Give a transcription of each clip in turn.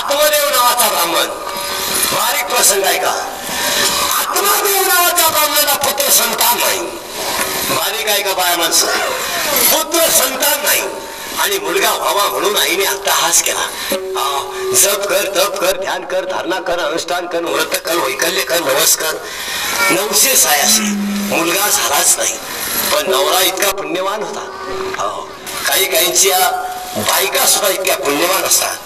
आत्मदेव नावाचा ब्राह्मण, बारीक प्रसंग आहे का? आत्मदेव नावाच्या ब्राह्मणाला पुत्र संतान नाही. बारीक आहे का बाया माणसं? पुत्र संतान नाही आणि मुलगा व्हावा म्हणून आईने अट्टहास केला. जप कर, तप कर, ध्यान कर, धारणा कर, अनुष्ठान कर, व्रत कर, वैकल्य कर, नवस कर, 986 मुलगा झालाच नाही. पण नवरा इतका पुण्यवान होता. काही काहींच्या बायका सुद्धा इतक्या पुण्यवान असतात.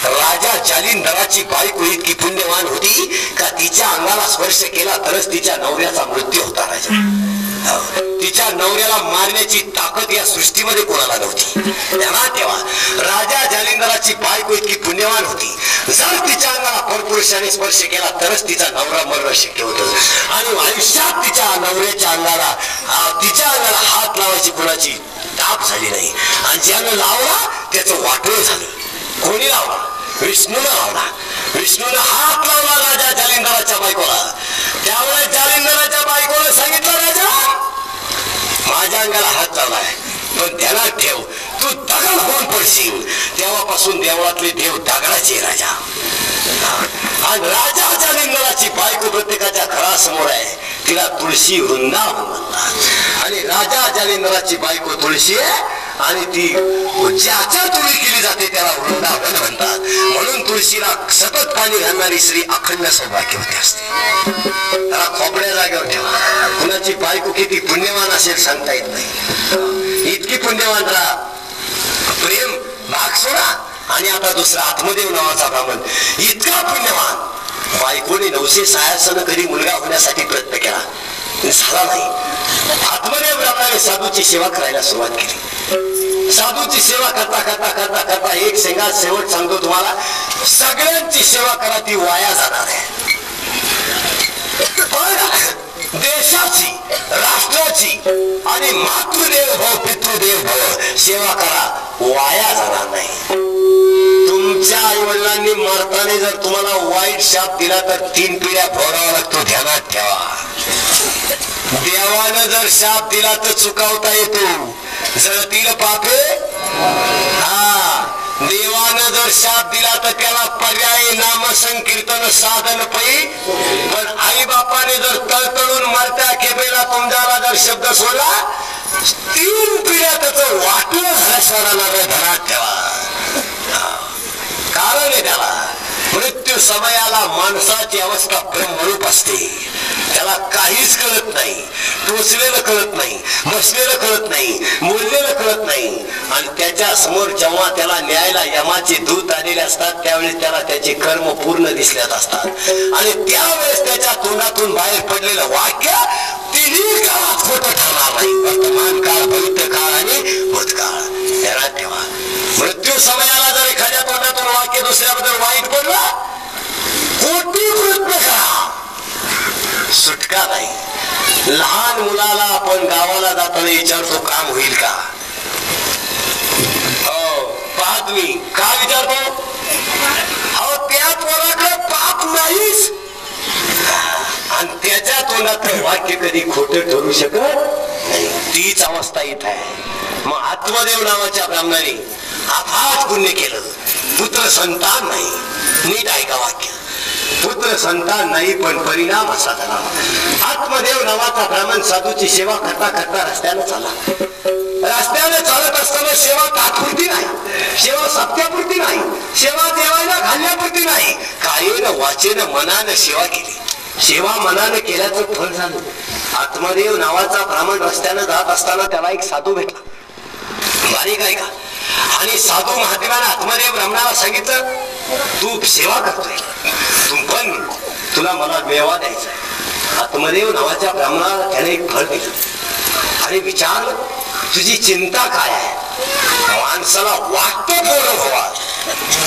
राजा जालिंदराची बायको इतकी पुण्यवान होती का तिच्या अंगाला स्पर्श केला तरच तिच्या नवऱ्याचा मृत्यू होता. राजा तिच्या नवऱ्याला मारण्याची ताकद या सृष्टीमध्ये कोणाला नव्हती. तेव्हा राजा जालिंदराची बायको इतकी पुण्यवान होती, जर तिच्या अंगाला परपुरुषाने स्पर्श केला तरच तिचा नवरा मरण शक्य होतं. आणि आयुष्यात तिच्या नवऱ्याच्या अंगाला हात लावायची कोणाची ताप झाली नाही. आणि ज्यानं लावला त्याचं वाटोळ झालं. कोणी लावला? विष्णूनं लावला. विष्णूनं हात लावला राजा जालिंदराच्या बायकोला. त्यामुळे जालिंदराच्या बायकोला सांगितलं, राजा माझ्या अंगाला हात लावलाय पण ध्यानात ठेव, तू दगड होऊन पडशील. तेव्हापासून देवळातले देव दगडाचे राजा. आणि राजा जालिंदराची बायको प्रत्येकाच्या घरासमोर आहे. तिला तुळशी वृंदावन म्हणतात. आणि राजा जालिंदराची बायको तुळशी आहे आणि ती ज्याच्या तुळी केली जाते त्याला वृंदावन म्हणतात. म्हणून तुळशीला सतत पाणी घालणारी स्त्री अखंड सौभाग्यवती असते. त्याला खोपड्या जागेवर ठेवा. कुणाची बायको किती पुण्यवान असेल सांगता येत नाही. इतकी पुण्यवान राहा. प्रेम भाग सोडा. आणि आता दुसरा आत्मदेव नावाचा ब्राह्मण इतका पुण्यवान, बायकोने 986 कधी मुलगा होण्यासाठी प्रयत्न केला, झाला नाही. आत्मदेव ब्राह्मणाने साधूची सेवा करायला सुरुवात केली. साधूची सेवा करता करता करता करता एक शेवट सांगतो तुम्हाला, सगळ्यांची सेवा करा ती वाया जाणार आहे. पण देशाची, राष्ट्राची आणि मातृदेव भव पितृदेव भव सेवा करा, वाया जाणार नाही. तुमच्या आई वडिलांनी मरताना जर तुम्हाला वाईट शाप दिला तर 3 पिढ्या भोगावा लागतो. ध्यानात ठेवा. देवानं जर शाप दिला तर चुकावता येतो. जळतील पापे. देवानं जर शाप दिला तर त्याला पर्यायी नाम संकीर्तन साधन पै. पण आई बापाने जर तळतळून मरत्या खेपेला तुमच्याला जर शब्द सोडला 3 पिढ्या त्याचं वाटून झाल्याशिवाय धनात ठेवा. कारण आहे त्याला. मृत्यू समयाला माणसाची अवस्था ब्रह्मरूप असते. त्याला काहीच कळत नाही. टोचलेलं कळत नाही, बसलेलं कळत नाही, मोडलेलं कळत नाही. आणि त्याच्या समोर जेव्हा त्याला न्यायला यमाचे दूत आलेले असतात त्यावेळेस त्याला त्याचे कर्म पूर्ण दिसल्यात असतात. आणि त्यावेळेस त्याच्या तोंडातून बाहेर पडलेलं वाक्य 3 काळात खोटं ठरणार नाही. वर्तमान काळ, भविष्य काळ आणि भूतकाळ. ध्यानात ठेवा. मृत्यू समयाला जर एखाद्या तोंडातून वाक्य दुसऱ्याबद्दल वाईट पडलं, कोटी प्रयत्न करा, सुटका नाही. लहान मुलाला आपण गावाला जाताना विचारतो काम होईल का? पहा तुम्ही का विचारतो? त्या पोराकडे पाप नाहीच. आणि त्याच्या तोंडातलं वाक्य कधी खोटं ठरू शकत नाही. तीच अवस्था इथं आहे. मग आत्मदेव नावाच्या ब्राह्मणाने अफाट पुण्य केलं. पुत्र संतान नाही. नीट ऐका वाक्य. पुत्र संतान नाही पण परिणाम असा झाला. आत्मदेव नावाचा ब्राह्मण साधूची सेवा करता करता रस्त्याने चालला. रस्त्याने चालत असताना सेवा तात्पुरती नाही, सेवा सत्यापुरती नाही, सेवा देवाला घालण्यापुरती नाही. कायेनं वाचेनं मनानं सेवा केली. सेवा मनानं केल्याचं फळ झालं. आत्मदेव नावाचा ब्राह्मण रस्त्याने जात असताना त्याला एक साधू भेटला. बारीक आहे का? आणि साधू महादेवाने आत्मदेव ब्राह्मणाला सांगितलं, तू सेवा करतोय, तू पण तुला मला मेवा द्यायचा. आत्मदेव नावाच्या ब्राह्मणाला त्याने एक फळ दिलं आणि विचारलं, तुझी चिंता काय आहे? माणसाला वाटतो पोरं व्हावा,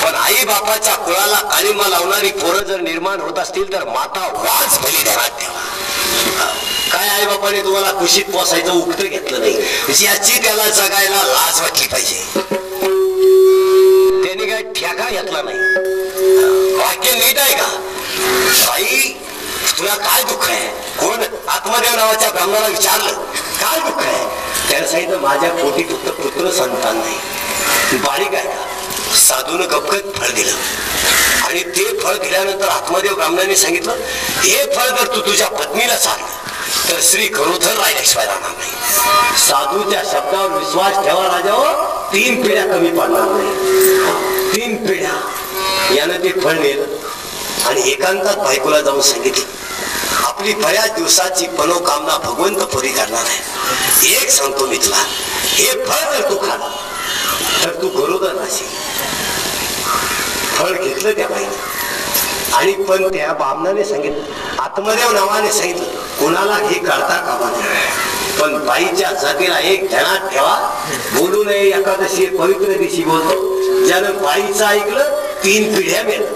पण आई बापाच्या कुळाला काळिमा लावणारी पोरं जर निर्माण होत असतील तर माता वाच भली ध्यानात ठेवा. काय आई बापाने तुम्हाला कुशीत पोसायचं उकट घेतलं नाही, याची त्याला जगायला लाज वाटली पाहिजे. त्यांनी काय ठेका घेतला नाही. वाक्य नीट आहे का? आई तुला काय दुःख आहे? कोण? आत्मदेव नावाच्या ब्राह्मणाला विचारलं, काय दुःख आहे? त्याने सांगितलं, माझ्या पोटी फक्त पुत्र संतान नाही. बारीक आहे का? साधून गपकत फळ दिलं. फळ दिल्यानंतर आत्मदेव ब्राह्मणाने सांगितलं, हे फळ जर तू तुझ्या पत्नीला चाललं तर श्री खरोखर राहिल्याशिवाय राहणार नाही. साधूच्या शब्दावर विश्वास ठेवा राजाओ, 3 पिढ्या कमी पडणार नाही. 3 पिढ्या. यानं ते फळ नेलं आणि एकांतात बायकोला जाऊन सांगितलं, आपली बऱ्याच दिवसाची मनोकामना भगवंत पुरी करणार आहे. एक सांगतो मी तुला, हे फळ जर तू खाल्लं तर तू गरोदर राहशील. फळ घेतलं त्या बाईने आणि पण त्या ब्राह्मणाने सांगितलं, आत्मदेव नावाने सांगितलं, कुणाला हे कळता कामा नये. पण बाईच्या जातीला एक ध्यानात ठेवा, बोलू नये. एकादशी पवित्र दिवशी बोलतो, ज्यानं बाईचं ऐकलं 3 पिढ्या मिळाल्या.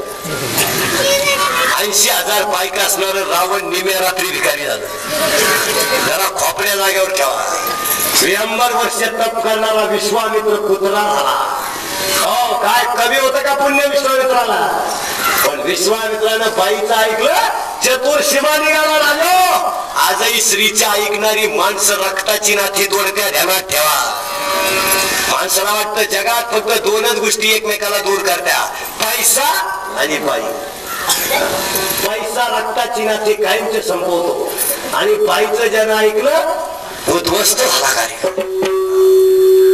80,000 बायका असणार रावण निम्या रात्री भिकारी झालं. जरा खोपड्या जागेवर ठेवा. 100 वर्ष तप करणारा विश्वामित्र पुतळा झाला. हो, काय कमी होतं का पुण्य विश्वामित्राला? पण विश्वामित्रानं बाईचं ऐकलं, चतुर शिवा निघाला राजा. आजही स्त्रीच्या ऐकणारी माणसं रक्ताची नाती तोडत्या, ध्यानात ठेवा. माणसाला वाटतं जगात फक्त 2च गोष्टी एकमेकाला दूर करत्या, पैसा आणि बाई. पैसा रक्ताची नाती कायमचे संपवतो आणि बाईचं ज्यानं ऐकलं उद्ध्वस्त झाला कार्य.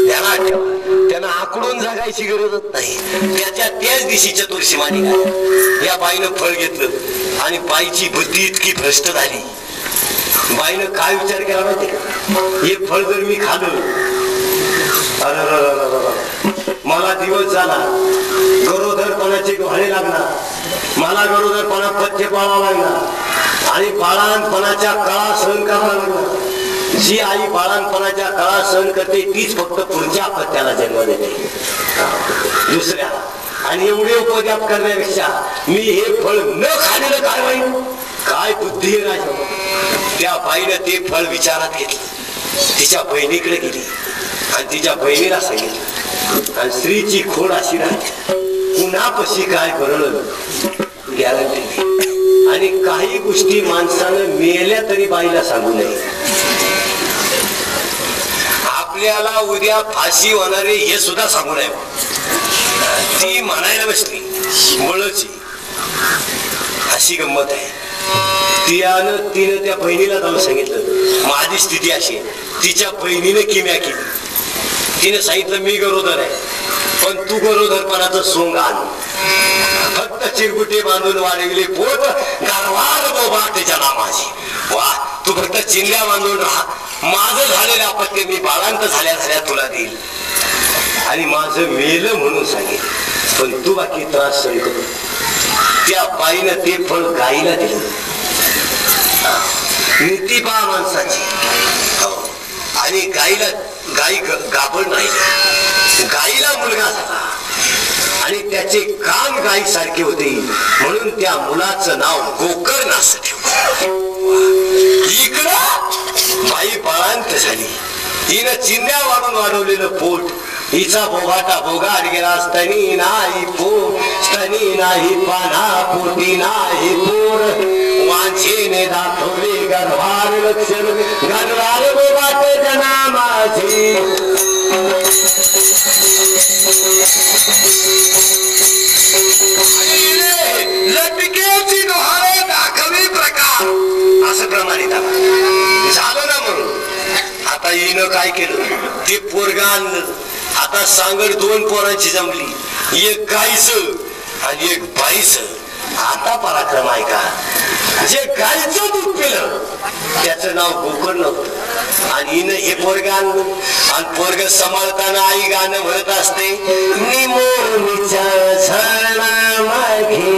ध्यानात ठेवा, त्यांना आकडून जगायची गरजच नाही. त्याच्या त्याच दिवशी चतुर शिवा निघाला. या बाईनं फळ घेतलं आणि बाईची बुद्धी इतकी भ्रष्ट झाली. बाईनं काय विचार केला माहिती का, हे फळ जर मी खाल्लं, मला दिवस झाला, गरोदरपणाचे डोळे लागणार, मला गरोदरपणा पथ्य पाळावा लागणार आणि बाळांपणाच्या कळा सहन करावा लागणार. जी आई बाळांपणाच्या कळा सहन करते तीच फक्त पुढच्या पथ्याला जन्म देते, दुसऱ्या. आणि एवढे उपद्याप करण्यापेक्षा मी हे फळ न खाल्लेलं काय वाईट? काय बुद्धी आहे राजा. त्या बाईनं ते फळ विचारात घेतलं, तिच्या बहिणीकडे गेली आणि तिच्या बहिणीला सांगितलं. आणि स्त्रीची खोड अशी राहते, कुणापाशी काय करलं गॅरंटी. आणि काही गोष्टी माणसानं मेल्या तरी बाईला सांगू नये. आपल्याला उद्या फाशी होणारे हे सुद्धा सांगू नये. ती म्हणायला बसली मुळची. अशी गंमत आहे. तिनं त्या बहिणीला जाऊन सांगितलं, माझी स्थिती अशी आहे. तिच्या बहिणीने किम्या केली. तिने सांगितलं, मी गरोदर आहे, पण तू गरोदरपणाचं सोंग आण. फक्त चिरकुटे बांधून वाढविले पोट, गारवार बोबा त्याच्या नामाची. वा, तू फक्त चिंध्या बांधून राहा. माझं झालेलं अपत्य मी बाळांत झाल्या झाल्या तुला देईल आणि माझं मेलं म्हणून सांगेल, पण तू बाकी त्रास सहन करू. त्या बाईनं ते फळ गाईला दिलं. नीती पहा माणसाची. आणि गाईला गाई गाभण राहिली. गाईला मुलगा झाला आणि त्याचे कान गाई सारखे होते म्हणून त्या मुलाचं नाव गोकर्ण असं ठेवलं. इकडं बाई बाळांत झाली. हिनं चिंध्या वाढून वाढवलेलं पोट, हिचा बोभाटा बोगाट गेला. स्तनी नाही पोट, स्तनी नाही पाना, पोटी नाही पोर. वांछेने दाखवले गर्भार लक्षण, गर्भार बोभाट जना माझे. लटकेची डोहाळे दाखवी प्रकार असं प्रमाणित झालं ना. म्हणून आता हिनं काय केलं, ते पोरगा आणलं. आता सांगड 2 पोरांची जमली, एक गाईचं आणि एक बाईचं. आता पराक्रम आहे का. जे गाईचं दूध पिलं त्याचं नाव गोकर्ण होतं आणि हिनं हे पोरग आणलं. आणि पोरग सांभाळताना आई गाणं म्हणत असते, निमोनीच्या झाडामागे